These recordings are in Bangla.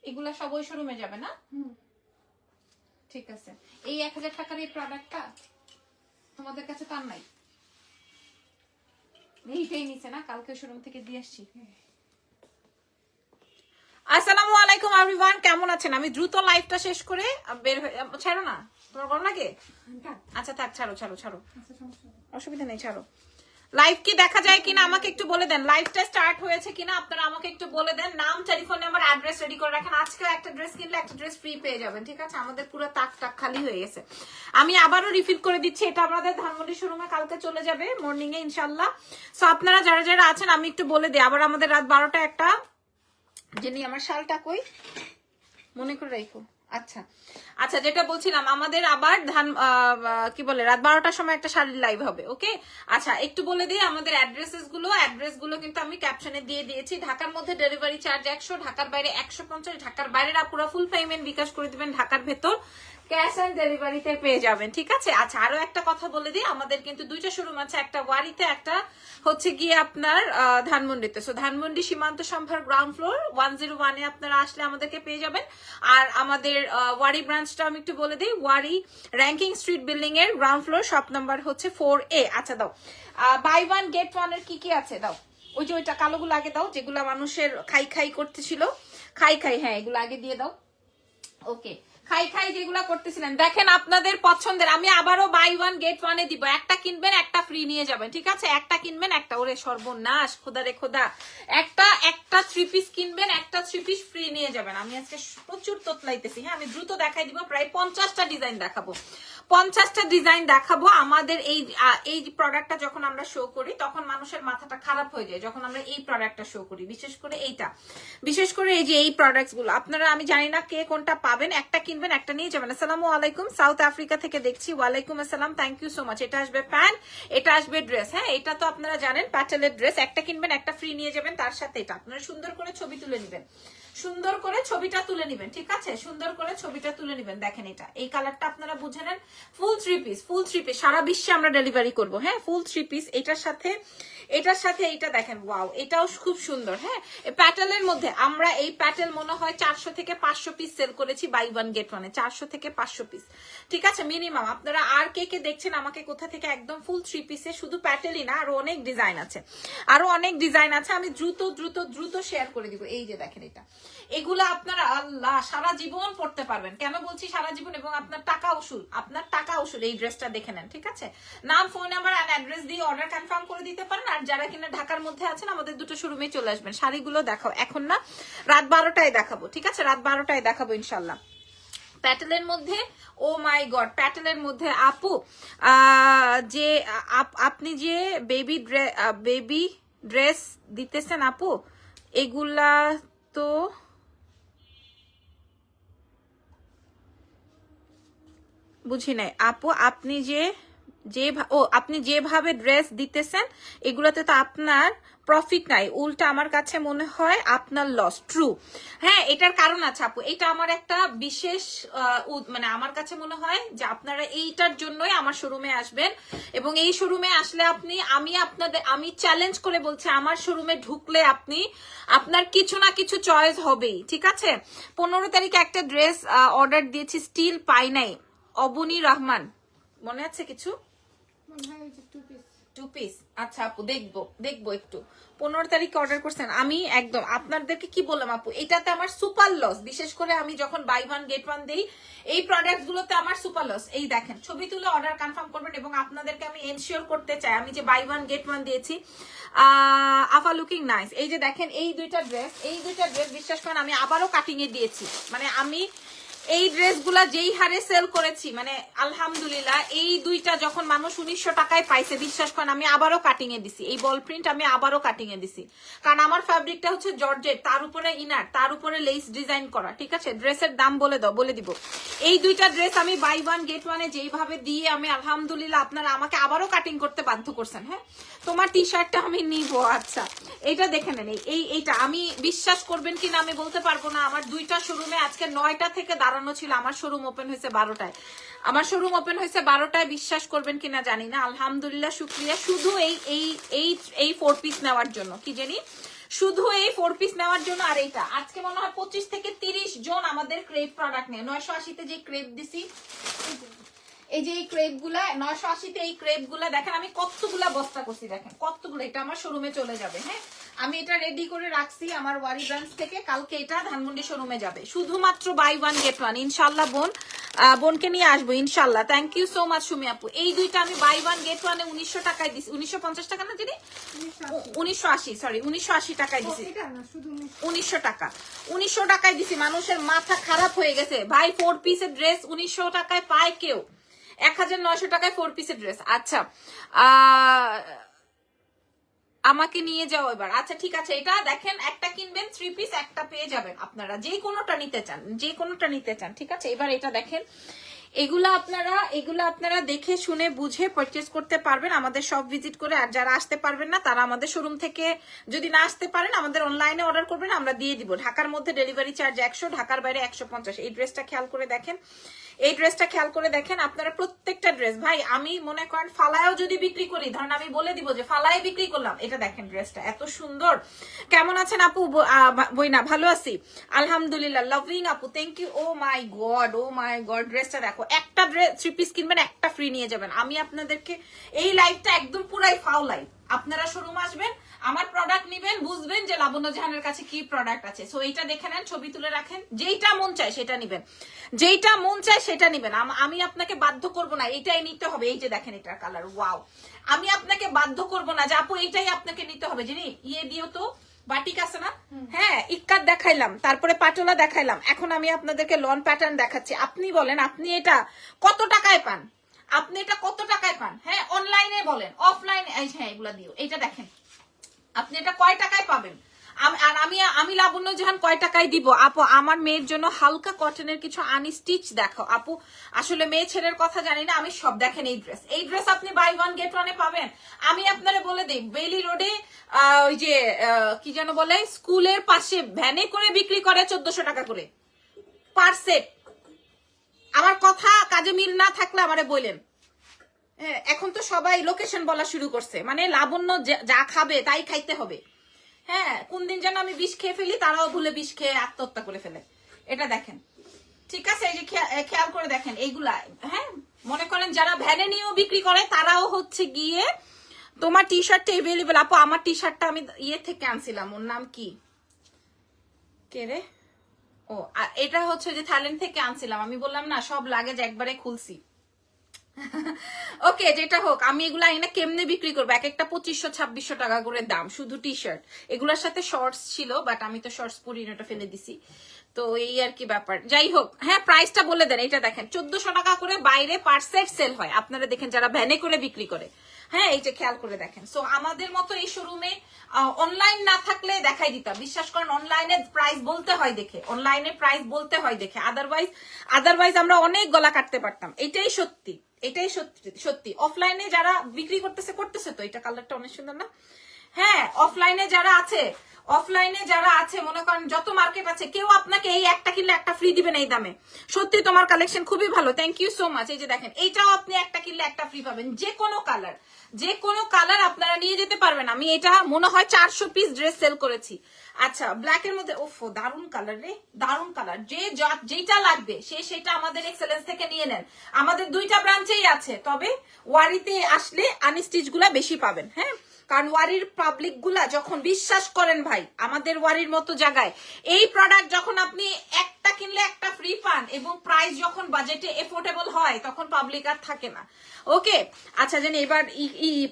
এগুলা সব ওই শোরুমে যাবে না? ঠিক আছে। এই 1000 টাকার এই প্রোডাক্টটা তোমাদের কাছে তো আর নাই, এইটাই নিচে না, কালকে শোরুম থেকে দিয়ে আসছি। আসসালামু আলাইকুম এভরিওয়ান, কেমন আছেন? আমি দ্রুত লাইভটা শেষ করে বের হয়ে, ছাড়ো না, তোমার গরম লাগে? আচ্ছা থাক, ছাড়ো ছাড়ো ছাড়ো, অসুবিধা নেই, ছাড়ো। লাইভ কি দেখা যায় কিনা আমাকে একটু বলে দেন, লাইভটা স্টার্ট হয়েছে কিনা আপনারা আমাকে একটু বলে দেন। নাম, টেলিফোন নাম্বার, অ্যাড্রেস রেডি করে রাখেন। আজকে একটা ড্রেস কিনলে একটা ড্রেস ফ্রি পেয়ে যাবেন, ঠিক আছে? আমাদের পুরো তাক খালি হয়ে গেছে। আমি আবারও রিফিল করে দিচ্ছি, এটা আমাদের ধানমন্ডি শোরুমে কালকে চলে যাবে মর্নিং এ ইনশাল্লাহ। সো আপনারা যারা যারা আছেন আমি একটু বলে দিই, আবার আমাদের রাত 12টা একটা যিনি, আমার শালটা কই মনে করে রাখো। আচ্ছা আচ্ছা, যেটা বলছিলাম, আমাদের আবার কি বলে রাত 12টার সময় একটা শাড়ির লাইভ হবে, ওকে? আচ্ছা একটু বলে দিই আমাদের অ্যাড্রেস গুলো কিন্তু আমি ক্যাপশনে দিয়ে দিয়েছি। ঢাকার মধ্যে ডেলিভারি চার্জ 100, ঢাকার বাইরে 150, ঢাকার বাইরের আপুরা ফুল পেমেন্ট বিকাশ করে দিবেন, ঢাকার ভেতর ক্যাশ অন ডেলিভারিতে পেয়ে যাবেন, ঠিক আছে? আচ্ছা আরো একটা কথা বলে দিই, আমাদের কিন্তু দুইটা শোরুম আছে, একটা ওয়ারিতে, একটা হচ্ছে গিয়ে আপনার ধানমন্ডিতে। সো ধানমন্ডি সীমান্ত সম্ভার গ্রাউন্ড ফ্লোর 101 এ আপনারা আসলে আমাদেরকে পেয়ে যাবেন। আর আমাদের ওয়ারি ব্রাঞ্চটা আমি একটু বলে দিই, ওয়ারি র্যাঙ্কিং স্ট্রিট বিল্ডিং এর গ্রাউন্ড ফ্লোর, শপ নাম্বার হচ্ছে 4A। আচ্ছা দাও, বাই ওয়ান গেট ওয়ান এর কি কি আছে দাও, ওই যে ওইটা কালোগুলো আগে দাও, যেগুলো মানুষের খাই খাই করতেছিল, খাই খাই, হ্যাঁ এগুলো আগে দিয়ে দাও, ওকে? খাই খাই যেগুলা করতেছিলেন, দেখেন আপনাদের পছন্দের, আমি আবারও বাই ওয়ান গেট ওয়ানে দিব। একটা কিনবেন একটা ফ্রি নিয়ে যাবেন, ঠিক আছে? একটা কিনবেন একটা, ওরে সর্বনাশ, খোদা রে খোদা, একটা 3 পিস কিনবেন, একটা 3 পিস ফ্রি নিয়ে যাবেন। আমি আজকে প্রচুর তোতলাইতেছি, হ্যাঁ আমি দ্রুত দেখাই দিব, প্রায় 50টা ডিজাইন দেখাবো, 50টা ডিজাইন দেখাবো। আমাদের এই প্রোডাক্টটা যখন আমরা শো করি তখন মানুষের মাথাটা খারাপ হয়ে যায় যখন আমরা এই প্রোডাক্টটা শো করি, বিশেষ করে এইটা, বিশেষ করে এই যে এই প্রোডাক্টস গুলো আপনারা, আমি জানি না কে কোনটা পাবেন, একটা কিনবেন একটা নিয়ে যাবেন। আসসালামু আলাইকুম, সাউথ আফ্রিকা থেকে দেখছি, ওয়ালাইকুম আসসালাম, থ্যাংক ইউ সো মাচ। এটা আসবে প্যান্ট, এটা আসবে ড্রেস, হ্যাঁ এটা তো আপনারা জানেন প্যাটেলের ড্রেস, একটা কিনবেন একটা ফ্রি নিয়ে যাবেন, তার সাথে এটা আপনারা সুন্দর করে ছবি তুলে নেবেন, সুন্দর করে ছবিটা তুলে নেবেন, ঠিক আছে? সুন্দর করে ছবিটা তুলে নেবেন। দেখেন এটা, এই কালারটা আপনারা বুঝে নেন, ফুল 3 পিস, ফুল 3 পিস সারা বিশ্বে আমরা ডেলিভারি করব, হ্যাঁ ফুল 3 পিস। এটার সাথে এইটা দেখেন, ওয়াও এটাও খুব সুন্দর, হ্যাঁ প্যাটেলের মধ্যে। আমরা এই প্যাটেল মনে হয় 400 থেকে 500 পিস সেল করেছি বাই ওয়ান গেট ওয়ানে, 400 থেকে 500 পিস, ঠিক আছে মিনিমাম। আপনারা আর কে কে দেখছেন আমাকে কোথা থেকে, একদম ফুল 3 পিসে, শুধু প্যাটেলই না আরো অনেক ডিজাইন আছে, আরো অনেক ডিজাইন আছে, আমি দ্রুত দ্রুত দ্রুত শেয়ার করে দিব। এই যে দেখেন এটা, এগুলো আপনারা আল্লাহ সারা জীবন পড়তে পারবেন। কেন বলছি সারা জীবন? এবং আপনার টাকা উসুল, আপনার টাকা উসুল। এই ড্রেসটা দেখে নেন, ঠিক আছে? নাম, ফোন নাম্বার আর অ্যাড্রেস দিয়ে অর্ডার কনফার্ম করে দিতে পারেন। আর যারা কিনা ঢাকার মধ্যে আছেন আমাদের দুটো শোরুমে চলে আসবেন। শাড়িগুলো দেখাও, এখন না রাত 12টায় দেখাবো, ঠিক আছে? রাত 12টায় দেখাবো ইনশাল্লাহ। প্যাটেলের মধ্যে, ও মাই গড, প্যাটেলের মধ্যে আপু যে আপনি যে বেবি ড্রেস দিতেছেন আপু, এগুলা তো বুঝি নাই আপু, আপনি যেভাবে ড্রেস দিতেছেন এগুলোতে তো আপনার প্রফিট নাই, উল্টা আমার কাছে মনে হয় আপনার লস। ট্রু, হ্যাঁ এটার কারণ আছে আপু, এটা আমার একটা বিশেষ মানে আমার কাছে মনে হয় যে আপনারা এইটার জন্যই আমার শোরুমে আসবেন, এবং এই শোরুমে আসলে আমি চ্যালেঞ্জ করে বলছি, আমার শোরুমে ঢুকলে আপনার কিছু না কিছু চয়েস হবেই, ঠিক আছে? 15 তারিখে একটা ড্রেস অর্ডার দিয়েছি, স্টিল পাই নাই, অবনী রহমান, মনে আছে কিছু? 2 পিস, আচ্ছা আপু দেখবো একটু। 15 তারিখে অর্ডার করছেন, আমি একদম আপনাদেরকে কি বললাম আপু, এটাতে আমার সুপার লস। বিশেষ করে আমি যখন বাই ওয়ান গেট ওয়ান দেই এই প্রোডাক্ট গুলোতে আমার সুপার লস। এই দেখেন, ছবি তুলে অর্ডার কনফার্ম করবেন, এবং আপনাদেরকে আমি এনশিওর করতে চাই আমি যে বাই ওয়ান গেট ওয়ান দিয়েছি। আফা লুকিং নাইস, এই যে দেখেন এই দুইটা ড্রেস বিশ্বাস করেন আমি আবারও কাটিং এ দিয়েছি, মানে আমি এই ড্রেসগুলা যেই হারে সেল করেছি, মানে আলহামদুলিল্লাহ, এই দুইটা যখন মানুষ 1900 টাকায় পাইছে, বিশ্বাস করেন আমি আবারও কাটিং এ দিছি, এই বল প্রিন্ট আমি আবারও কাটিং এ দিছি, কারণ আমার ফ্যাব্রিকটা হচ্ছে জর্জেট, তার উপরে ইনার, তার উপরে লেস ডিজাইন করা, ঠিক আছে? ড্রেসের দাম বলে দিব। এই দুইটা ড্রেস আমি বাই ওয়ান গেট ওয়ানে যেইভাবে দিয়ে আমি আলহামদুলিল্লাহ, আপনারা আমাকে আবারও কাটিং করতে বাধ্য করছেন, হ্যাঁ তোমার টি শার্টটা আমি নিব। আচ্ছা এটা দেখে নেন, এইটা আমি বিশ্বাস করবেন কিনা আমি বলতে পারবো না, আমার দুইটা শোরুমে আজকে 9টা থেকে দাঁড়ানো ছিল, আমার শোরুম ওপেন হয়েছে 12টায়, বিশ্বাস করবেন কিনা জানি না, আলহামদুলিল্লাহ শুক্রিয়া। শুধু এই 4 পিস নেওয়ার জন্য, কি জানি শুধু এই 4 পিস নেওয়ার জন্য। আর এইটা আজকে মনে হয় 25 থেকে 30 জন আমাদের ক্রেপ প্রোডাক্ট নেয়। 980-তে যে ক্রেপ দিছি, এই যে এই ক্রেপ গুলা 980-তে, এই ক্রেপ গুলা দেখেন আমি কতগুলা বস্তা করছি, দেখেন কতগুলো, এটা আমার শোরুমে চলে যাবে। হ্যাঁ, আমি এটা রেডি করে রাখছি আমার ওয়ারি ব্রাঞ্চ থেকে, কালকে এটা ধানমন্ডি শোরুমে যাবে, শুধুমাত্র বাই ওয়ান গেট ওয়ান। ইনশাল্লাহ বোনকে নিয়ে আসবো ইনশাল্লাহ। Thank you so much Sumi আপু। এই দুইটা আমি বাই ওয়ান গেট ওয়ানে 1900 টাকায় দিছি, 1950 টাকা না যিনি, 1980, সরি 1980 টাকায় দিছি, 1900 টাকা, 1900 টাকায় দিছি। মানুষের মাথা খারাপ হয়ে গেছে ভাই, 4 পিসের ড্রেস 1900 টাকায় পায় কেউ? 1900 টাকায় 4 পিসের ড্রেস। আচ্ছা, আমাকে নিয়ে যাও এবার। আচ্ছা ঠিক আছে, এটা দেখেন একটা কিনবেন 3 পিস একটা পেয়ে যাবেন আপনারা, যে কোনোটা নিতে চান, যে কোনোটা নিতে চান। ঠিক আছে, এবার এটা দেখেন, এগুলা আপনারা দেখে শুনে বুঝে পারচেজ করতে পারবেন আমাদের সব ভিজিট করে। আর যারা আসতে পারবেন না তারা আমাদের শোরুম থেকে যদি না আসতে পারেন আমাদের অনলাইনে অর্ডার করবেন, আমরা দিয়ে দিব। ঢাকার মধ্যে ডেলিভারি চার্জ 100, ঢাকার বাইরে 150। এই ড্রেসটা খেয়াল করে দেখেন, এই ড্রেসটা খেয়াল করে দেখেন আপনারা, প্রত্যেকটা ড্রেস ভাই আমি মনে করেন ফালায়ও যদি বিক্রি করি, ধরেন আমি বলে দিব যে ফালায় বিক্রি করলাম, এটা দেখেন ড্রেসটা এত সুন্দর। কেমন আছেন আপু? বইনা ভালো আছি আলহামদুলিল্লাহ। লাভিং আপু, thank you. Oh my God, ড্রেসটা দেখো, একটা ড্রেস 3 পিস কিনবেন একটা ফ্রি নিয়ে যাবেন। আমি আপনাদেরকে এই লাইভটা একদম পুরাই ফাও লাইভ, আপনারা শোরুম আসবেন, আমার প্রোডাক্ট নিবেন, বুঝবেন যে লাবণ্য জাহানের কাছে কি প্রোডাক্ট আছে। সো এইটা দেখে নেন, ছবি তুলে রাখেন, যেইটা মন চায় সেটা নিবেন, যেইটা মন চায় সেটা নিবেন। আমি আপনাকে বাধ্য করব না এইটাই নিতে হবে। এই যে দেখেন এটার কালার, ওয়াও। আমি আপনাকে বাধ্য করব না যে আপু এইটাই আপনাকে নিতে হবে, যিনি ইয়ে দিও তো বাটিক আছে না, হ্যাঁ ইক্কাত দেখাইলাম, তারপরে পাটোলা দেখাইলাম, এখন আমি আপনাদেরকে লন প্যাটার্ন দেখাচ্ছি। আপনি বলেন আপনি এটা কত টাকায় পান, আপনি এটা কত টাকায় পান? হ্যাঁ অনলাইনে বলেন, অফলাইনে, হ্যাঁ এগুলা দিও। এটা দেখেন আপনি এটা কয় টাকায় পাবেন? আর আমি লাবণ্য জাহান কয় টাকায় দিব? আপু আমার মেয়ের জন্য হালকা কটনের কিছু আনস্টিচ দেখো। আপু আসলে মেয়ে ছেলের কথা জানি না আমি সব। দেখেন এই ড্রেস আপনি বাই ওয়ান গেট ওয়ানে পাবেন। আমি আপনারা বলে দিই, বেলি রোডে ওই যে কি যেন বলে, স্কুলের পাশে ভ্যানে করে বিক্রি করে 1400 টাকা করে পার সেট। আমার কথা কাজে মিল না থাকলে আমারে বললেন। এখন তো সবাই লোকেশন বলা শুরু করছে, মানে লাবণ্য যা খাবে তাই খাইতে হবে। হ্যাঁ, কোন দিন যেন আমি বিষ খেয়ে ফেলি, তারাও ভুলে বিষ খেয়ে আত্মহত্যা করে ফেলে। এটা দেখেন, ঠিক আছে, এই যে খেয়াল করে দেখেন এইগুলা। হ্যাঁ, মনে করেন যারা ভ্যানে নিয়েও বিক্রি করে তারাও হচ্ছে গিয়ে, তোমার টি শার্টটা এভেলেবেল। আপু আমার টি শার্টটা আমি ইয়ে থেকে আনছিলাম, ওর নাম কি কে রে, ও এটা হচ্ছে যে থাইল্যান্ড থেকে আনছিলাম। আমি বললাম না সব লাগেজ একবারে খুলছি। ওকে, যেটা হোক, আমি এগুলা এনে কেমনে বিক্রি করবো? এক একটা 2500-2600 টাকা করে দাম, শুধু টি শার্ট। এগুলোর সাথে শর্টস ছিল, বাট আমি তো শর্টস পরি না, ওটা ফেলে দিছি। তো এই আর কি ব্যাপার। যাই হোক, হ্যাঁ প্রাইসটা বলে দেন। এটা দেখেন 1400 টাকা করে বাইরে পার সেট সেল হয়, আপনারা দেখেন যারা ভ্যানে করে বিক্রি করে। হ্যাঁ, এই যে খেয়াল করে দেখেন। সো আমাদের মতো এই শোরুমে অনলাইন না থাকলে দেখাই দিতাম, বিশ্বাস করেন। অনলাইনে প্রাইস বলতে হয় দেখে, অনলাইনে প্রাইস বলতে হয় দেখে, আদারওয়াইজ আমরা অনেক গলা কাটতে পারতাম। এটাই সত্যি, এটাই সত্যি। অফলাইনে যারা বিক্রি করতেছে তো, এটা কালারটা অনেক সুন্দর না? হ্যাঁ, অফলাইনে যারা আছে মনে করেন যত মার্কেট আছে, কেউ আপনাকে এই একটা কিনলে একটা ফ্রি দিবেন এই দামে। সত্যি তোমার কালেকশন খুবই ভালো, থ্যাংক ইউ সো মাচ। এই যে দেখেন, এইটাও আপনি একটা কিনলে একটা ফ্রি পাবেন, যে কোনো কালার আপনারা নিয়ে যেতে পারবেন। আমি এটা মনে হয় 400 পিস ড্রেস সেল করেছি। আচ্ছা, ব্ল্যাক এর মধ্যে ওফো দারুন কালার রে, দারুন কালার। যেটা লাগবে সেটা আমাদের এক্সেলেন্স থেকে নিয়ে নেন। আমাদের 2টা ব্রাঞ্চেই আছে, তবে ওয়ারিতে আসলে আনস্টিচ গুলা বেশি পাবেন। হ্যাঁ, কারণ ওয়ারির পাবলিক গুলা যখন, বিশ্বাস করেন ভাই, আমাদের ওয়ারির মতো জায়গায় এই প্রোডাক্ট যখন আপনি একটা কিনলে একটা ফ্রি পান এবং প্রাইস যখন বাজেটে এফোর্ডেবল হয়, তখন পাবলিক আর থাকে না। ওকে, আচ্ছা জানি এবার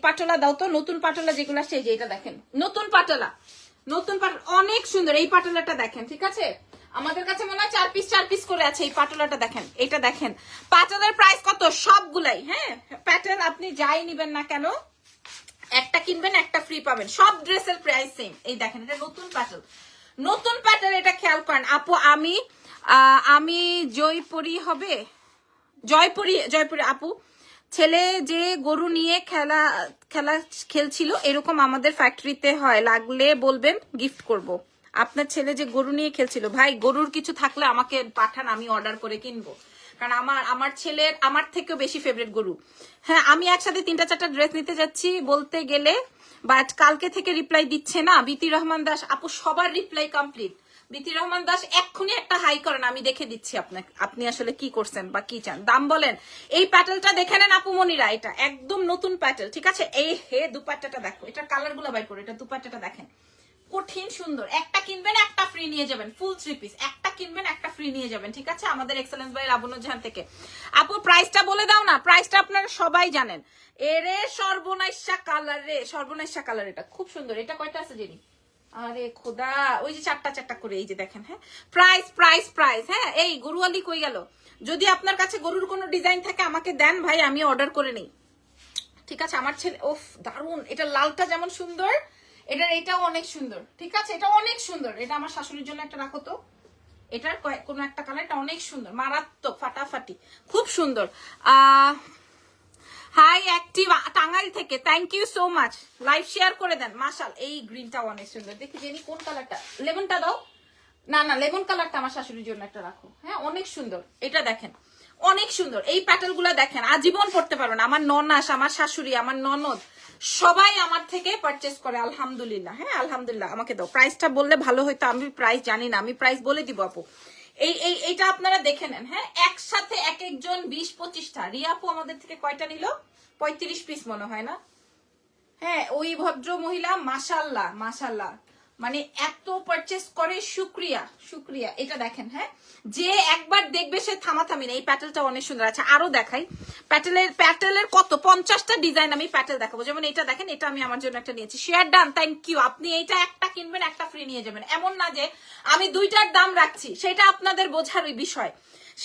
পাটোলা দাও তো, নতুন পাটোলা যেগুলো আসছে। এই যে এটা দেখেন, নতুন পাটোলা অনেক সুন্দর। এই পাটোলাটা দেখেন, ঠিক আছে, আমাদের কাছে মনে হয় 4 পিস করে আছে। এই পাটোলাটা দেখেন, এটা দেখেন, পাটোলার প্রাইস কত সবগুলাই। হ্যাঁ, প্যাটার্ন আপনি যাই নিবেন না কেন, একটা কিনবেন একটা ফ্রি পাবেন, সব ড্রেসের প্রাইস সেম। এই দেখেন, এটা নতুন প্যাটার্ন, এটা খেয়াল করেন। আপু আমি জয়পুরি আপু, ছেলে যে গরু নিয়ে খেলছিল, এরকম আমাদের ফ্যাক্টরিতে হয়, লাগলে বলবেন গিফট করব। আপনার ছেলে যে গরু নিয়ে খেলছিল, ভাই গরুর কিছু থাকলে আমাকে পাঠান, আমি অর্ডার করে কিনবো। কারণ আমার ছেলের আমার থেকেও বেশি ফেভারিট গরু। হ্যাঁ, আমি একসাথে 3-4টা ড্রেস নিতে যাচ্ছি বলতে গেলে, বাট কালকে থেকে রিপ্লাই দিচ্ছে না। বিতি রহমান দাস আপু, সবার রিপ্লাই কমপ্লিট। বিথি রহমান দাস এক্ষুনি একটা হাই করেন, আমি দেখে দিচ্ছি আপনাকে আপনি আসলে কি করছেন বা কি চান। দাম বলেন। এই প্যাটেলটা দেখে নেন আপু মনিরা, এটা একদম নতুন প্যাটেল, ঠিক আছে। এই হে দুপাট্টাটা দেখো, এটার কালার গুলো বাই করে, এটা দুপাট্টাটা দেখেন কঠিন সুন্দর। একটা কিনবেন একটা ফ্রি নিয়ে যাবেন, ফুল 3 পিস, একটা কিনবেন একটা ফ্রি নিয়ে যাবেন, ঠিক আছে, আমাদের এক্সেলেন্স বাই লাবণ্যজান থেকে। আপু প্রাইসটা বলে দাও না, প্রাইসটা আপনারা সবাই জানেন। এরে সর্বনাশা কালার রে, সর্বনাশা কালার, এটা খুব সুন্দর। এটা কয়টা আছে জেনি? আরে খোদা, ওই যে চারটা চারটা করে, এই যে দেখেন। হ্যাঁ প্রাইস প্রাইস প্রাইস। হ্যাঁ এই গরুয়ালি কই গেল? যদি আপনার কাছে গরুর কোনো ডিজাইন থাকে আমাকে দেন ভাই, আমি অর্ডার করে নিই, ঠিক আছে। আমার ছেলে ওফ দারুন, এটা লালটা যেমন সুন্দর, এটার এটাও অনেক সুন্দর, ঠিক আছে, এটা অনেক সুন্দর। এটা আমার শাশুড়ির জন্য একটা রাখো তো, এটার কোন একটা কালার, এটা অনেক সুন্দর, মারাত্মক ফাটাফাটি, খুব সুন্দর। হাই অ্যাক্টিভ টাঙ্গাইল থেকে, thank you so much. Live share করে দেন। মাশাল, এই গ্রিনটাও অনেক সুন্দর। দেখি জেনি কোন কালারটা, লেমনটা দাও না, না লেমন কালারটা আমার শাশুড়ির জন্য একটা রাখো। হ্যাঁ অনেক সুন্দর, এটা দেখেন অনেক সুন্দর। এই প্যাটেল গুলা দেখেন, আজীবন পড়তে পারবেন। আমার ননাস, আমার শাশুড়ি, আমার ননদ সবাই আমার থেকে পারচেস করে, আলহামদুলিল্লাহ। হ্যাঁ আলহামদুলিল্লাহ। আমাকে দাও, প্রাইসটা বললে ভালো হইতো, আমি প্রাইস জানি না, আমি প্রাইস বলে দিব আপু। এইটা আপনারা দেখে নেন। হ্যাঁ একসাথে এক একজন 20-25টা। রিয়া আপু আমাদের থেকে কয়টা নিল? 35 পিস মনে হয় না? হ্যাঁ ওই ভদ্র মহিলা, মাশাল্লাহ মাশাল্লাহ, মানে এত পারচেস করে, শুক্রিয়া শুক্রিয়া। এটা দেখেন, হ্যাঁ যে একবার দেখবে সে থামাথামি না। এই প্যাটেলটা অনেক সুন্দর আছে, আরো দেখাই। প্যাটেলের কত 50টা ডিজাইন আমি প্যাটেল দেখাবো। যেমন এটা দেখেন, এটা আমি আমার জন্য একটা নিয়েছি। Share done, thank you. আপনি এইটা একটা কিনবেন একটা ফ্রি নিয়ে যাবেন, এমন না যে আমি দুইটার দাম রাখছি, সেটা আপনাদের বোঝার বিষয়,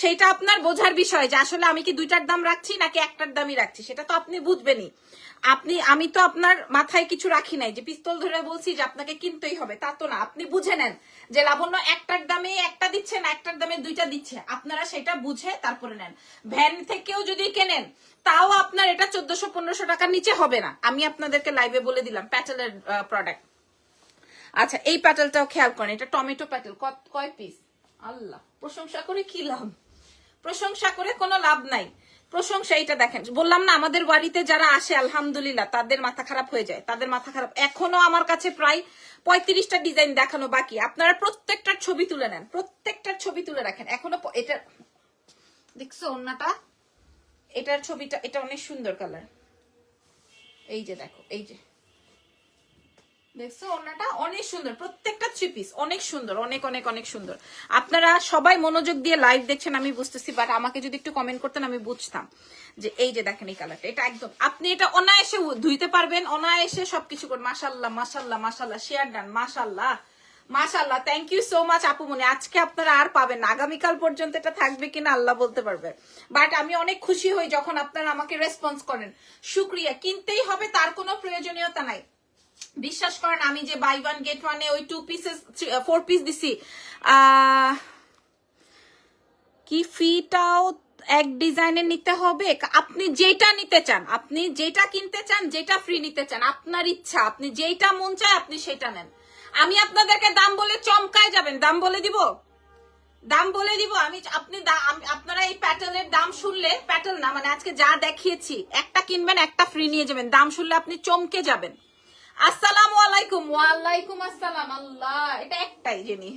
সেটা আপনার বোঝার বিষয় যে আসলে আমি কি দুইটার দাম রাখছি নাকি একটার দামই রাখছি, সেটা তো আপনি বুঝবেনই। আমি তো আপনার মাথায় কিছু রাখি নাই যে পিস্তল ধরে বলছি যে আপনাকে কিনতেই হবে, তা তো না। আপনি বুঝে নেন যে লাবণ্য একটার দামে একটা দিচ্ছে না একটার দামে দুইটা দিচ্ছে, আপনারা সেটা বুঝে তারপরে নেন। ভ্যান থেকেও যদি কেনেন তাও আপনার এটা 1400-1500 টাকার নিচে হবে না, আমি আপনাদেরকে লাইভে বলে দিলাম। প্যাটেলের প্রোডাক্ট। আচ্ছা এই প্যাটেলটাও খেয়াল করেন, এটা টমেটো প্যাটেল। কয় পিস? আল্লাহ, প্রশংসা করে কি লাভ? প্রশংসা করে কোনো লাভ নাই। প্রশংসা, এটা দেখেন, বললাম না আমাদের বাড়িতে যারা আসে আলহামদুলিল্লাহ তাদের মাথা খারাপ হয়ে যায়, তাদের মাথা খারাপ। এখনো আমার কাছে প্রায় 35টা ডিজাইন দেখানো বাকি। আপনারা প্রত্যেকটার ছবি তুলে নেন, প্রত্যেকটার ছবি তুলে রাখেন। এখনো এটা দেখছো ওন্নাটা, এটার ছবিটা, এটা অনেক সুন্দর কালার। এই যে দেখো, এই যে দেখছো ওন্নাটা অনেক সুন্দর, প্রত্যেকটা 3 পিস অনেক সুন্দর, অনেক অনেক অনেক সুন্দর। আপনারা সবাই মনোযোগ দিয়ে লাইভ দেখছেন আমি বুঝতেছি, বাট আমাকে যদি একটু কমেন্ট করতেন আমি বুঝতাম যে এই যে দেখেন এই কালারটা, এটা একদম আপনি এটা অনায়াসে ধুইতে পারবেন, অনায়াসে সবকিছু করবেন। মাশাল্লাহ মাশাল্লাহ মাশাল্লাহ, শেয়ার ডান, মাশাল্লাহ মাশাল্লাহ, থ্যাংক ইউ সো মাচ আপু মনি। আজকে আপনারা আর পাবেন না, আগামীকাল পর্যন্ত এটা থাকবে কিনা আল্লাহ বলতে পারবে, বাট আমি অনেক খুশি হই যখন আপনারা আমাকে রেসপন্স করেন। শুক্রিয়া। কিনতেই হবে তার কোনো প্রয়োজনীয়তা নাই, বিশ্বাস করেন। আমি যে বাই 1 গেট 1 ওই 2 পিসেস 4 পিস দিছি, কি ফিটাও এক ডিজাইনের নিতে হবে। আপনি যেটা নিতে চান, আপনি যেটা কিনতে চান, যেটা ফ্রি নিতে চান, আপনার ইচ্ছা, আপনি যেটা মন চায় আপনি সেটা নেন। আমি আপনাদেরকে দাম বলে চমকায় যাবেন, দাম বলে দিব, দাম বলে দিব আমি। আপনারা এই প্যাটেলের দাম শুনলে, প্যাটেল না মানে আজকে যা দেখিয়েছি, একটা কিনবেন একটা ফ্রি নিয়ে যাবেন, দাম শুনলে আপনি চমকে যাবেন। আসসালামু আলাইকুম। ওয়ালাইকুম আসসালাম। আল্লাহ, এটা একটাই জেনি,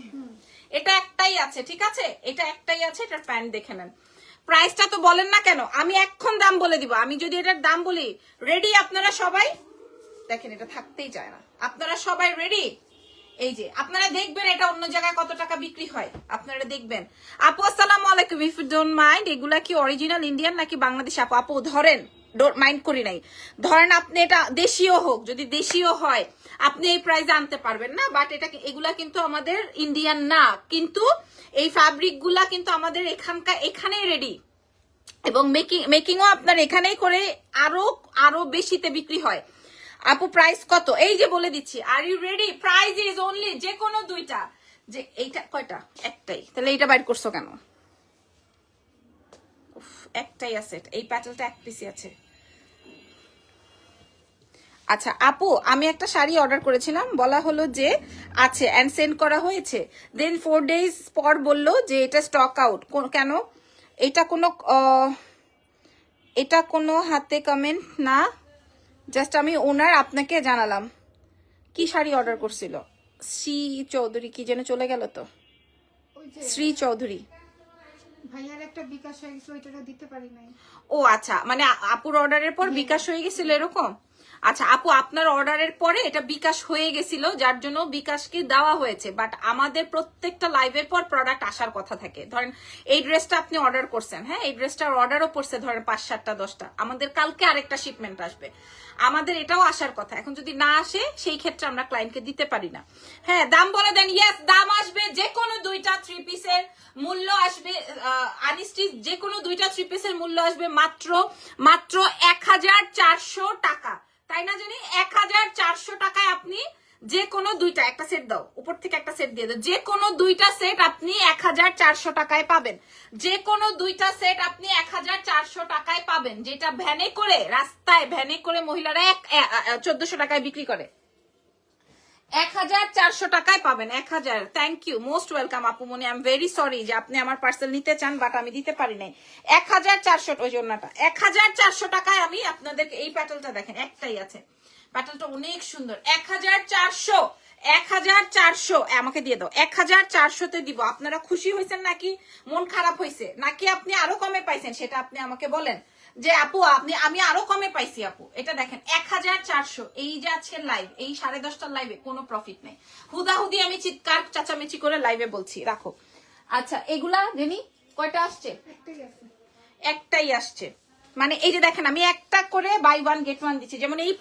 এটা একটাই আছে, ঠিক আছে, এটা একটাই আছে। এটার প্যান্ট দেখে নেন। প্রাইসটা তো বলেন না কেন, আমি এখন দাম বলে দিব। আমি যদি এটার দাম বলি, রেডি আপনারা সবাই? দেখেন এটা থাকতেই চায় না। আপনারা সবাই রেডি? এই যে আপনারা দেখবেন এটা অন্য জায়গায় কত টাকা বিক্রি হয়, আপনারা দেখবেন। আপু আসসালামু আলাইকুম। ইফ ইউ ডোন্ট মাইন্ড, এগুলা কি অরিজিনাল ইন্ডিয়ান নাকি বাংলাদেশ? আপু আপু ধরেন, মাইন্ড করি নাই, ধরেন আপনি এটা দেশীয় হোক, যদি দেশীয় হয় আপনি এই প্রাইসে আনতে পারবেন না, বাট এটা এগুলা কিন্তু আমাদের ইন্ডিয়ান না, কিন্তু এই ফ্যাব্রিক গুলা কিন্তু আমাদের এখানেই রেডি, এবং মেকিংও আপনার এখানেই করে আরো আরো বেশিতে বিক্রি হয়। আপু প্রাইস কত? এই যে বলে দিচ্ছি। Are you ready? Price is only, যে কোনো দুইটা। যে এইটা কয়টা? একটাই, তাহলে এইটা বাইর করছো কেন? একটাই আছে, এই প্যাটেলটা এক পিসি আছে। আচ্ছা আপু, আমি একটা শাড়ি অর্ডার করেছিলাম, বলা হলো যে আছে এন্ড সেন্ড করা হয়েছে, দেন 4 days পর বললো যে এটা স্টক আউট। কেন? এটা কোনো হাতে কমেন্ট না, জাস্ট আমি ওনার আপনাকে জানালাম। কি শাড়ি অর্ডার করছিল? শ্রী চৌধুরী কি যেন চলে গেল তো। শ্রী চৌধুরী ভাইয়ার একটা বিকাশ হয়ে গেছিল, ওইটা দিতে পারি নাই। ও আচ্ছা, মানে আপুর অর্ডারের পর বিকাশ হয়ে গেছিল এরকম। আচ্ছা আপু, আপনার অর্ডারের পরে এটা বিকাশ হয়ে গেছিল, যার জন্য বিকাশকে দেওয়া হয়েছে। বাট আমাদের প্রত্যেকটা লাইভের পর প্রোডাক্ট আসার কথা থাকে। ধরেন এই ড্রেসটা আপনি অর্ডার করছেন, হ্যাঁ এই ড্রেসটার অর্ডারও পড়ছে ধরেন 5-7টা 10টা, আমাদের কালকে আরেকটা শিপমেন্ট আসবে, আমাদের এটাও আসার কথা। এখন যদি না আসে সেই ক্ষেত্রে আমরা ক্লায়েন্টকে দিতে পারি না। হ্যাঁ দাম বলে দেন। ইয়েস, দাম আসবে যে কোনো দুইটা 3 পিসের মূল্য আসবে, আনস্টিচ যে কোনো দুইটা 3 পিসের মূল্য আসবে মাত্র 1400 টাকা, তাই না জানি? 1400 টাকায় আপনি যে কোনো দুইটা, একটা সেট দাও, উপর থেকে একটা সেট দিয়ে দাও, যে কোনো দুইটা সেট আপনি 1400 টাকায় পাবেন। যে কোনো দুইটা সেট আপনি 1400 টাকায় পাবেন, যেটা ভ্যানে করে, রাস্তায় ভ্যানে করে মহিলারা 1400 টাকায় বিক্রি করে, 1400 টাকায় পাবেন। 1000। থ্যাংক ইউ, মোস্ট ওয়েলকাম আপুমনি। আই এম ভেরি সরি যে আপনি আমার পার্সেল নিতে চান বাট আমি দিতে পারি নাই। 1400 ওই জন্যটা 1400 টাকায় আমি আপনাদেরকে এই প্যাটেলটা দেখেন, একটাই আছে, প্যাটেলটা অনেক সুন্দর। 1400 আমাকে দিয়ে দাও, 1400-তে দিব। আপনারা খুশি হয়েছেন নাকি মন খারাপ হয়েছে, নাকি আপনি আরো কমে পাইছেন সেটা আপনি আমাকে বলেন যে আপু আমি আরো কমে পাইছি আপু। এটা দেখেন 1400, এই যে আছে লাইভ, এই 10:30টার লাইভে কোনো প্রফিট নেই, হুদাহুদি আমি চিৎকার চাচামেচি করে লাইভে বলছি। রাখো। আচ্ছা এগুলা জেনি কয়টা আসছে? একটাই আসছে। মানে এই যে দেখেন আমি একটা করে বাই 1 গেট 1 দিচ্ছি। যেমন এই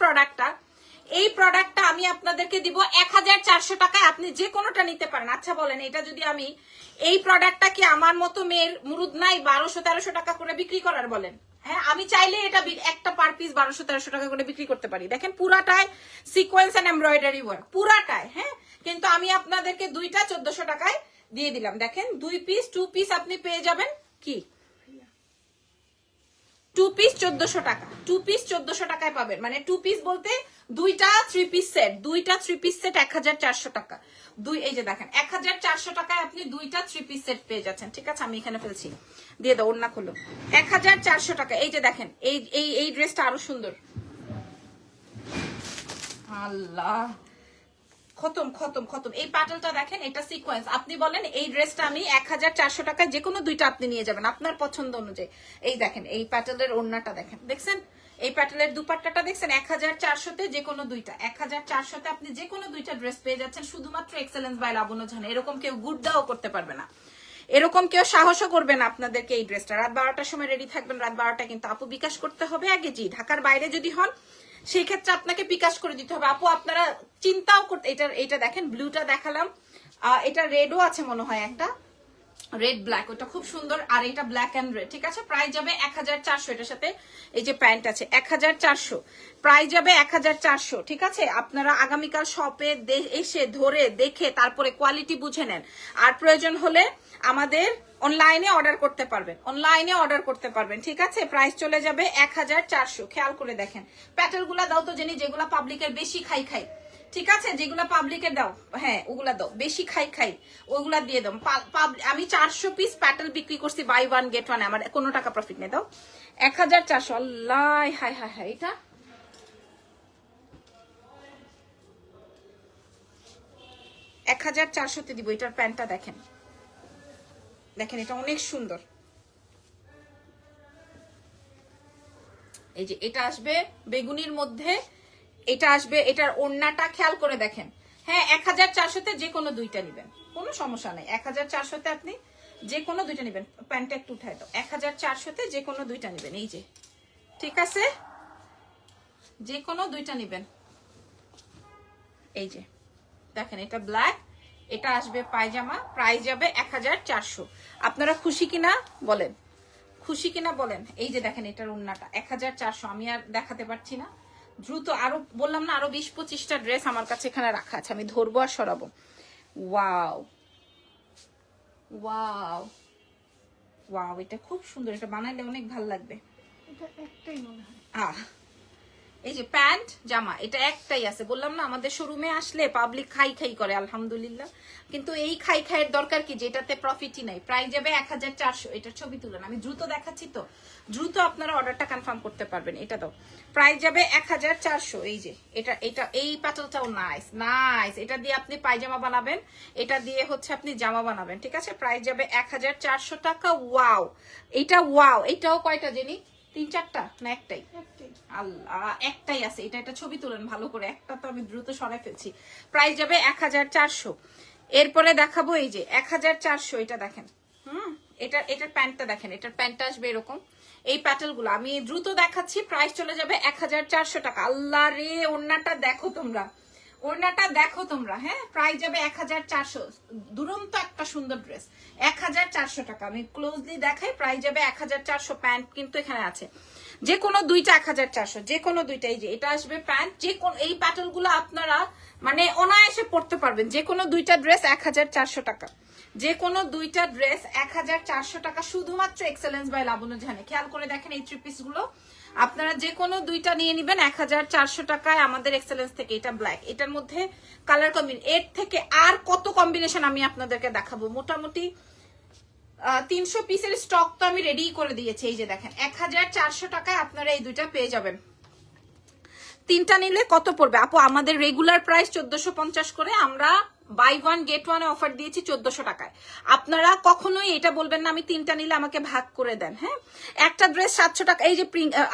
প্রোডাক্টটা আমি আপনাদেরকে দিব 1400 টাকায়, আপনি যে কোনোটা নিতে পারেন। আচ্ছা বলেন, এটা যদি আমি এই প্রোডাক্টটা কি আমার মতো মেয়ের মুরুদ নাই 1200-1300 টাকা করে বিক্রি করার? বলেন। হ্যাঁ আমি চাইলে এটা একটা পার পিস 1200-1300 টাকা করে বিক্রি করতে পারি। দেখেন পুরাটাই সিকোয়েন্স এন্ড এমব্রয়ডারি ওয়ার্ক, পুরাটাই। হ্যাঁ কিন্তু আমি আপনাদেরকে দুইটা 1400 টাকায় দিয়ে দিলাম। দেখেন 2 পিস আপনি পেয়ে যাবেন কি 2 পিস 1400 টাকা, 2 পিস 1400 টাকায় পাবেন। মানে 2 পিস বলতে দুইটা 3 পিস সেট, 1400 টাকা। এই যে দেখেন 1400 টাকায় আপনি দুইটা 3 পিস সেট পেয়ে যাচ্ছেন। ঠিক আছে আমি এখানে ফেলছি, দিয়ে দাও, ওড়না খুলো। 1400 টাকা। এই যে দেখেন এই ড্রেসটা আরো সুন্দর। আল্লাহ, খতম। এই প্যাটেলটা দেখেন, এটা সিকোয়েন্স। আপনি বলেন এই ড্রেসটা আমি 1400 টাকায় যে কোনো দুইটা আপনি নিয়ে যাবেন আপনার পছন্দ অনুযায়ী। এই দেখেন এই প্যাটেলের ওড়নাটা দেখেন, দেখছেন? এই প্যাটেলের দুপাট্টাটা দেখছেন? 1400-তে যে কোনো দুইটা, 1400-তে আপনি যে কোনো দুইটা ড্রেস পেয়ে যাচ্ছেন শুধুমাত্র এক্সেলেন্স বাই লাবণ্য জাহান। এরকম কেউ গুড্ডাও করতে পারবে না, এরকম কেউ সাহসও করবে না আপনাদেরকে এই ড্রেসটা। রাত 12টার সময় রেডি থাকবেন, রাত 12টা কিন্তু আপু বিকাশ করতে হবে আগে। জি ঢাকার বাইরে যদি হন সেই ক্ষেত্রে আপনাকে বিকাশ করে দিতে হবে আপু। আপনারা চিন্তাও করতে, এটা দেখেন ব্লুটা দেখালাম, এটা রেডও আছে মনে হয়, একটা রেড ব্ল্যাক, ওটা খুব সুন্দর। আর এটা ব্ল্যাক এন্ড রেড। ঠিক আছে প্রাইস যাবে 1400। এটার সাথে এই যে প্যান্ট আছে 1400, প্রাইস যাবে 1400। ঠিক আছে আপনারা আগামীকাল শপে এসে ধরে দেখে তারপরে কোয়ালিটি বুঝে নেন। আর প্রয়োজন হলে আমাদের অনলাইনে অর্ডার করতে পারবেন, ঠিক আছে? প্রাইস চলে যাবে 1400। খেয়াল করে দেখেন প্যাটেল গুলা দাও তো জেনি, যেগুলা পাবলিকের বেশি খাই। ঠিক আছে যেগুলা পাবলিকের দাও, হ্যাঁ ওগুলা দাও, বেশি খাই ওগুলা দিয়ে দাও। আমি 400 পিস প্যাটেল বিক্রি করছি বাই 1 গেট 1, আমার কোনো টাকা প্রফিট নেই। দাও 1400। আল্লাহ হাই, এটা 1400-তে দিব। এটার প্যান্টটা দেখেন, এটা অনেক সুন্দর। এই যে এটা আসবে বেগুনির মধ্যে, এটা আসবে, এটার ওড়নাটা খেয়াল করে দেখেন। হ্যাঁ 1400-তে যে কোনো দুইটা নিবেন, কোনো সমস্যা নেই। 1400-তে আপনি যে কোনো দুইটা নিবেন। প্যান্টটা একটু উঠাই দাও। 1400-তে যে কোনো দুইটা নিবেন। এই যে ঠিক আছে, যে কোনো দুইটা নিবেন। এই যে দেখেন এটা ব্ল্যাক, এটা আসবে পায়জামা, প্রাইস যাবে 1400। আপনারা খুশি কিনা বলেন, এই যে দেখেন এটার ওড়নাটা 1400। আমি আর দেখাতে পারছি না, দ্রুত আরো বললাম না, আরো 20-25টা ড্রেস আমার কাছে এখানে রাখা আছে, আমি ধরবো আর সরাবো। ওয়াও, এটা খুব সুন্দর, এটা বানাইলে অনেক ভালো লাগবে। এটা একটাই মনে হয়। এই যে প্যান্ট জামা এটা একটাই আছে, বললাম না আমাদের শোরুমে আসলে পাবলিক খাই খাই করে আলহামদুলিল্লাহ, কিন্তু এই খাই খাইয়ের দরকার কি, যেটাতে প্রফিটই নাই। প্রাইস যাবে 1400। এটার ছবি তুলেন, আমি দ্রুত দেখাচ্ছি তো, দ্রুত আপনারা অর্ডারটা কনফার্ম করতে পারবেন। এটা দাও, প্রাইস যাবে 1400। এই যে এটা এটা এই প্যাটালটাও নাইস নাইস, এটা দিয়ে আপনি পায়জামা বানাবেন, এটা দিয়ে হচ্ছে আপনি জামা বানাবেন, ঠিক আছে। প্রাইস যাবে 1400 টাকা। ওয়াও, এটা ওয়াও, এটাও কয়টা জেনি, 3-4টা না একটাই? আল্লাহ, একটাই আছে। এটা একটা ছবি তুলেন ভালো করে, একটা তো আমি দ্রুত সরাই ফেলছি। প্রাইস যাবে 1400। এরপরে দেখাবো এই যে 1400, এটা দেখেন। এটার প্যান্টটা দেখেন, এটার প্যান্টটা আসবে এরকম। এই প্যাটেল গুলো আমি দ্রুত দেখাচ্ছি, প্রাইস চলে যাবে 1400 টাকা। আল্লাহ রে, ওড়নাটা দেখো তোমরা, ওড়নাটা দেখো তোমরা, হ্যাঁ। প্রাইস যাবে 1400। দুরন্ত একটা সুন্দর ড্রেস, 1400 টাকা। আমি ক্লোজলি দেখাই, প্রাইস যাবে 1400। প্যান্ট কিন্তু এখানে আছে, যে কোনো দুইটা 1400, যে কোনো দুইটা। এই যে এটা আসবে প্যান্ট, যে কোন এই প্যাটেল গুলো আপনারা মানে অনায়াসে পড়তে পারবেন। যে কোনো দুইটা ড্রেস 1400 টাকা, যে কোনো দুইটা ড্রেস 1400 টাকা, শুধুমাত্র এক্সেলেন্স বাই লাবণ্য জাহানে। খেয়াল করে দেখেন এই থ্রি পিস গুলো আপনারা যে কোনো দুইটা নিয়ে নিবেন 1400 টাকায় আমাদের এক্সেলেন্স থেকে। এটা ব্ল্যাক, এটার মধ্যে কালার কম্বিনেশন, এর থেকে আর কত কম্বিনেশন আমি আপনাদেরকে দেখাবো। মোটামুটি 300 পিসের স্টক তো আমি রেডি করে দিয়েছি। এই যে দেখেন 1400 টাকায় আপনারা এই দুইটা পেয়ে যাবেন। তিনটা নিলে কত পড়বে আপু? আমাদের রেগুলার প্রাইস 1450 করে, আমরা buy one get one offer দিয়েছি 1400 টাকায়। আপনারা কখনোই এটা বলবেন না আমি তিনটা নিলে আমাকে ভাগ করে দেন, হ্যাঁ। একটা ড্রেস 700 টাকা। এই যে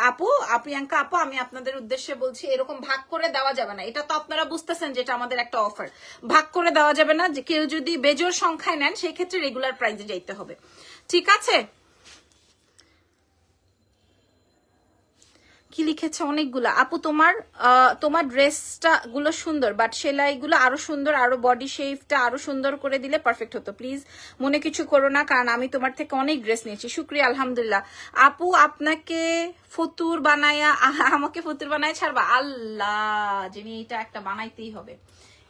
আপু, প্রিয়াঙ্কা আপু, আমি আপনাদের উদ্দেশ্যে বলছি, এরকম ভাগ করে দেওয়া যাবে না। এটা তো আপনারা বুঝতেছেন যে এটা আমাদের একটা অফার, ভাগ করে দেওয়া যাবে না। যে কেউ যদি বেজোর সংখ্যায় নেন সেই ক্ষেত্রে রেগুলার প্রাইসে যাইতে হবে, ঠিক আছে। কি লিখেছে অনেকগুলা আপু, তোমার ড্রেসটা গুলো সুন্দর, বাট সেলাই গুলো আরো সুন্দর, আরো বডি শেপটা আরো সুন্দর করে দিলে পারফেক্ট হতো। প্লিজ মনে কিছু করো না, কারণ আমি তোমার থেকে অনেক ড্রেস নিয়েছি। শুক্রিয়া, আলহামদুলিল্লাহ। আপু আপনাকে ফতুর বানায়া, আমাকে ফতুর বানায় ছাড়বা? আল্লাহ, যিনি এটা একটা বানাইতেই হবে।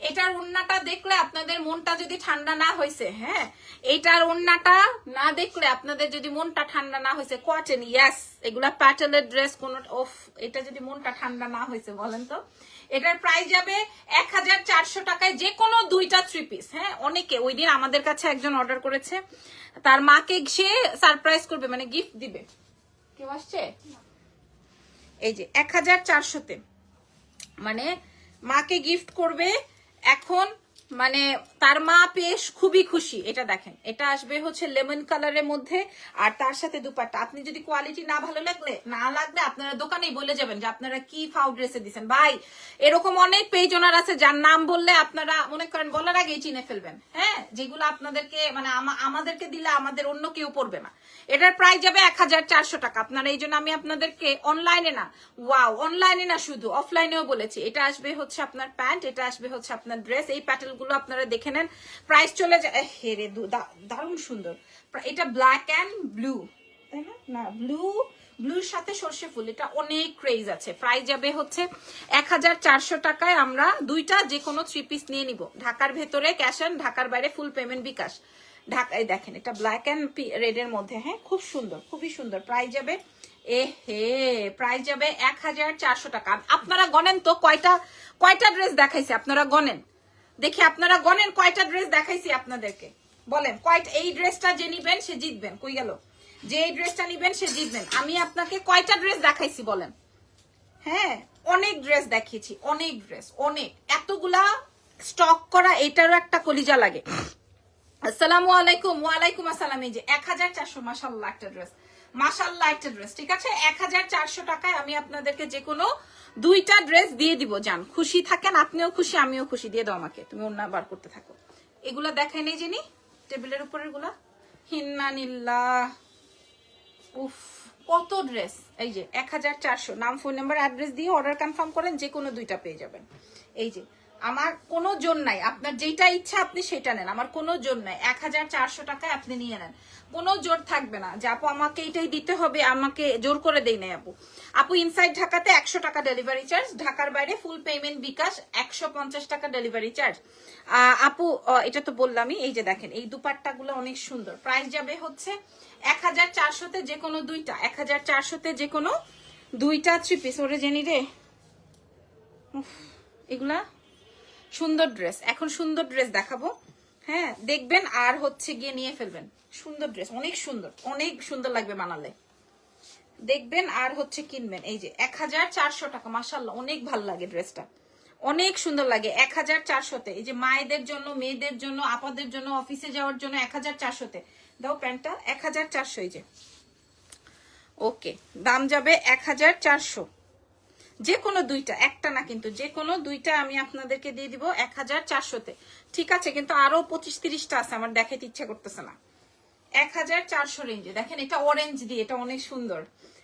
এটার ওড়নাটা দেখলে আপনাদের মনটা যদি ঠান্ডা না হয়েছে, হ্যাঁ, এটার ওড়নাটা না দেখলে আপনাদের যদি মনটা ঠান্ডা না হয়েছে, কটেন, ইয়াস, এগুলা প্যাটেলের ড্রেস, কোন অফ, এটা যদি মনটা ঠান্ডা না হয়েছে বলেন তো। এটার প্রাইস যাবে 1400 টাকায়, যে কোনো দুইটা থ্রি পিস, হ্যাঁ। অনেকে ওই দিন আমাদের কাছে একজন অর্ডার করেছে, তার মাকে সে সারপ্রাইজ করবে, মানে গিফট দিবে। কেউ আসছে? এই যে 1400-তে মানে মাকে গিফট করবে। এখন মানে তার মা পেয়ে খুবই খুশি। এটা দেখেন, এটা আসবে হচ্ছে লেমন কালারের মধ্যে, আর তার সাথে দুপাট্টা। আপনি যদি কোয়ালিটি না ভালো লাগলে আপনারা দোকানেই বলে যাবেন যে আপনারা কি ফাউ ড্রেসে দিচ্ছেন। ভাই, এরকম অনেক পেজ ওনার আছে যার নাম বললে আপনারা মনে করেন বলার আগেই চিনে ফেলবেন, হ্যাঁ, যেগুলো আপনাদেরকে মানে আমাদেরকে দিলে আমাদের অন্য কেউ পড়বে না। এটার প্রাইস যাবে 1400 টাকা। আপনারা এই জন্য আমি আপনাদেরকে অনলাইনে না, ওয়াও, অনলাইনে না শুধু অফলাইনেও বলেছি। এটা আসবে হচ্ছে আপনার প্যান্ট, এটা আসবে হচ্ছে আপনার ড্রেস। এই প্যাটেল গুলো আপনারা দেখে নেন, প্রাইস চলে যায়। হেরে দারুণ সুন্দর। এটা ব্ল্যাক অ্যান্ড ব্লু, তাই না? না, ব্লুর সাথে সর্ষে ফুল, এটা অনেক ক্রেজ আছে। প্রাইস যাবে হচ্ছে 1400 টাকায়। আমরা দুইটা যে কোনো থ্রি পিস নিয়ে নিব। ঢাকার ভেতরে ক্যাশ অন, ঢাকার বাইরে ফুল পেমেন্ট বিকাশ। ঢাকায় দেখেন, এটা ব্ল্যাক অ্যান্ড রেড এর মধ্যে, হ্যাঁ, খুব সুন্দর, খুবই সুন্দর। প্রাইস যাবে প্রাইস যাবে 1400 টাকা। আপনারা গনেন তো কয়টা ড্রেস দেখাইছে, আপনারা গনেন দেখি, আপনারা গনেন কয়টা ড্রেস দেখাইছি আপনাদেরকে, বলেন কয়টা। এই ড্রেসটা যে নিবেন সে জিতবেন, কই গেল? যে এই ড্রেসটা নিবেন সে জিতবেন। আমি আপনাকে কয়টা ড্রেস দেখাইছি বলেন? হ্যাঁ, অনেক ড্রেস দেখিয়েছি, অনেক ড্রেস, অনেক। এতগুলা স্টক করা, এটারও একটা কলিজা লাগে। আসসালামু আলাইকুম। ওয়ালাইকুম আসসালাম। এই যে 1400, মাশাআল্লাহ একটা ড্রেস, মাশাআল্লাহ একটা ড্রেস, ঠিক আছে। 1400 টাকায় আমি আপনাদেরকে যে কোনো দুইটা ড্রেস দিয়ে দিব। যান, খুশি থাকেন, আপনিও খুশি আমিও খুশি। দিয়ে দাও আমাকে, তুমি অন্য বার করতে থাকো। এগুলা দেখাই নেই যিনি টেবিলের উপরের গুলা, হিন্নানিল্লাহ, উফ, কত ড্রেস। এই যে 1400, নাম, ফোন নাম্বার, অ্যাড্রেস দিয়ে অর্ডার কনফার্ম করেন, যে কোনো দুইটা পেয়ে যাবেন। এই যে আমার কোনো জোর নাই, আপনার যেটা ইচ্ছা আপনি সেটা নেন, আমার কোনো জোর নাই। 1400 টাকায় আপনি নিয়ে নেন, কোনো জোর থাকবে না যে আপু আমাকে এটাই দিতে হবে, আমাকে জোর করে দেই নাই। আপু ইনসাইড ঢাকাতে 100 টাকা ডেলিভারি চার্জ, ঢাকার বাইরে ফুল পেমেন্ট বিকাশ, 150 টাকা ডেলিভারি চার্জ। আপু এটা তো বললামই। এই যে দেখেন, এই দুপাট্টা গুলো অনেক সুন্দর। প্রাইস যাবে হচ্ছে 1400-তে যে কোনো দুইটা, 1400-তে যে কোনো দুইটা থ্রি পিস। ওরে জেনি রে, এগুলা সুন্দর ড্রেস, এখন সুন্দর ড্রেস দেখাবো। হ্যাঁ দেখবেন আর হচ্ছে গিয়ে নিয়ে ফেলবেন। সুন্দর ড্রেস, অনেক সুন্দর, অনেক সুন্দর লাগবে বানালে, দেখবেন আর হচ্ছে কিনবেন। এই যে 1400 টাকা, মাশাআল্লাহ অনেক ভালো লাগে ড্রেসটা, অনেক সুন্দর লাগে। 1400-তে, এই যে মায়েদের জন্য, মেয়েদের জন্য, আপাদের জন্য, অফিসে যাওয়ার জন্য 1400-তে দাও প্যান্টটা। 1400, এই যে ওকে, দাম যাবে 1400। যে কোনো দুইটা, একটা না কিন্তু, যে কোনো দুইটা আমি আপনাদেরকে দিয়ে দিব 1400-তে। ঠিক আছে, কিন্তু আরো 25-30টা আছে, আমার দেখাইতে ইচ্ছা করতেছে না। 1400 রেঞ্জে দেখেন, এটা অরেঞ্জ দিয়ে, এটা অনেক সুন্দর।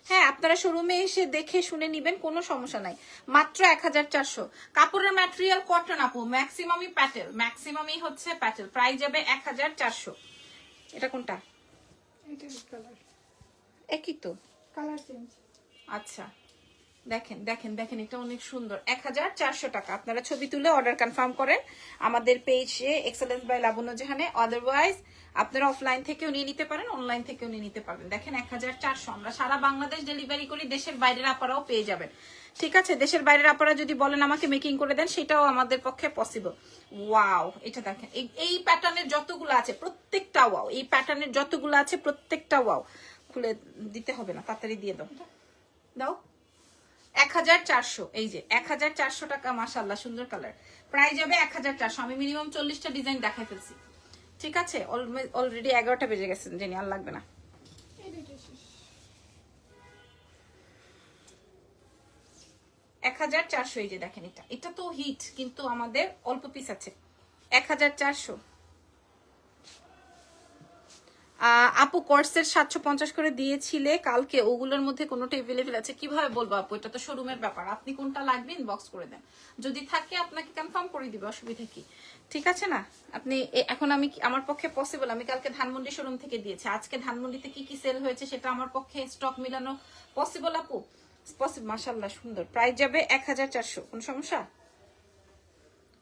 হ্যাঁ আপনারা শোরুমে এসে দেখে শুনে নিবেন, কোনো সমস্যা নাই। মাত্র 1400। কাপড়ের ম্যাটেরিয়াল কটন আপু, ম্যাক্সিমামই প্যাটেল, ম্যাক্সিমামই হচ্ছে প্যাটেল। প্রাইস যাবে 1400। এটা কোনটা? এটা কালার একই তো, কালার চেঞ্জ। আচ্ছা দেখেন দেখেন দেখেন, এটা অনেক সুন্দর। 1400 টাকা। আপনারা ছবি তুলে অর্ডার কনফার্ম করেন আমাদের পেজে এক্সেলেন্স বাই লাবণ্য জাহানে। আদারওয়াইজ আপনারা অফলাইন থেকেও নিয়ে নিতে পারেন, অনলাইন থেকেও নিয়ে নিতে পারবেন। দেখেন 1400, আমরা সারা বাংলাদেশ ডেলিভারি করি, দেশের বাইরের আপনারাও পেয়ে যাবেন। ঠিক আছে, দেশের বাইরের আপনারা যদি বলেন আমাকে মেকিং করে দেন, সেটাও আমাদের পক্ষে পসিবল। ওয়াও, এটা দেখেন, এই প্যাটার্নের যতগুলো আছে প্রত্যেকটা ওয়াও, এই প্যাটার্নের যতগুলো আছে প্রত্যেকটা ওয়াও। খুলে দিতে হবে না, তাড়াতাড়ি দিয়ে দাও, দাও। 1400, এই যে 1400 টাকা, মাশাআল্লাহ সুন্দর কালার। প্রাইস যাবে 1400। আমি মিনিমাম 40টা ডিজাইন দেখাই ফেলছি। ঠিক আছে, অলরেডি 11টা বেজে গেছে, জেনি আর লাগবে না। 1400, এই যে দেখেন, এটা তো হিট, কিন্তু আমাদের অল্প পিস আছে। 1400। আপু কোর্সের 750 করে দিয়েছিলে কালকে, ওগুলোর মধ্যে কোনোটা এভেলেবেল আছে? কিভাবে বলবো আপু, এটা তো শোরুমের ব্যাপার। আপনি কোনটা লাগবে ইনবক্স করে দেন, যদি থাকে আপনাকে কনফার্ম করে দিবে, অসুবিধা কি? ঠিক আছে না? আপনি এখন আমি আমার পক্ষে পসিবল, আমি কালকে ধানমন্ডি শোরুম থেকে দিয়েছি, আজকে ধানমন্ডিতে কি কি সেল হয়েছে সেটা আমার পক্ষে স্টক মিলানো পসিবল আপু, পসিবল। মাশাআল্লাহ সুন্দর। প্রাইস যাবে 1400। কোন সমস্যা?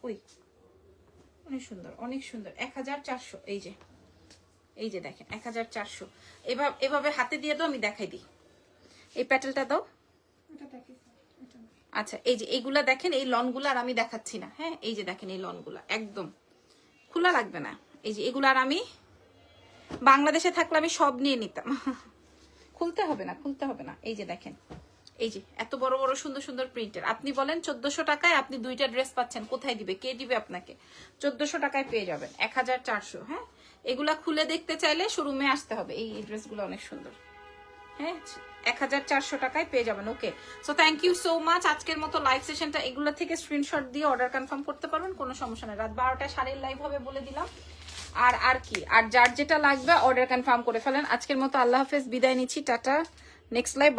ওই অনেক সুন্দর, অনেক সুন্দর। 1400, এই যে দেখেন 1400। এভাবে হাতে দিয়ে দাও, আমি দেখাই দিই। এই প্যাটেলটা দাও। আচ্ছা, এই যে এইগুলা দেখেন, এই লনগুলা আর আমি দেখাচ্ছি না। হ্যাঁ, এই যে দেখেন, এই লনগুলা একদম খোলা লাগবে না। এই যে এগুলার আমি বাংলাদেশে থাকলে আমি সব নিয়ে নিতাম। খুলতে হবে না, খুলতে হবে না। এই যে দেখেন, এই যে এত বড় বড় সুন্দর সুন্দর প্রিন্টের। আপনি বলেন 1400 টাকায় আপনি দুইটা ড্রেস পাচ্ছেন, কোথায় দিবে, কে দিবে আপনাকে? 1400 টাকায় পেয়ে যাবেন। 1400। হ্যাঁ, এগুলা খুলে দেখতে চাইলে শোরুমে আসতে হবে। এই ড্রেসগুলো অনেক সুন্দর। হ্যাঁ, 1400 টাকায় পেয়ে যাবেন। Okay, so thank you so much. আজকের মতো লাইভ সেশনটা এগুলো থেকে স্ক্রিনশট দিয়ে অর্ডার কনফার্ম করতে পারবেন, কোনো সমস্যা নেই। রাত 12টায় শাড়ির লাইভ হবে বলে দিলাম। আর কি, আর যার যেটা লাগবে অর্ডার কনফার্ম করে ফেলেন। আজকের মতো আল্লাহ হাফেজ, বিদায় নিচ্ছি, টাটা। Next live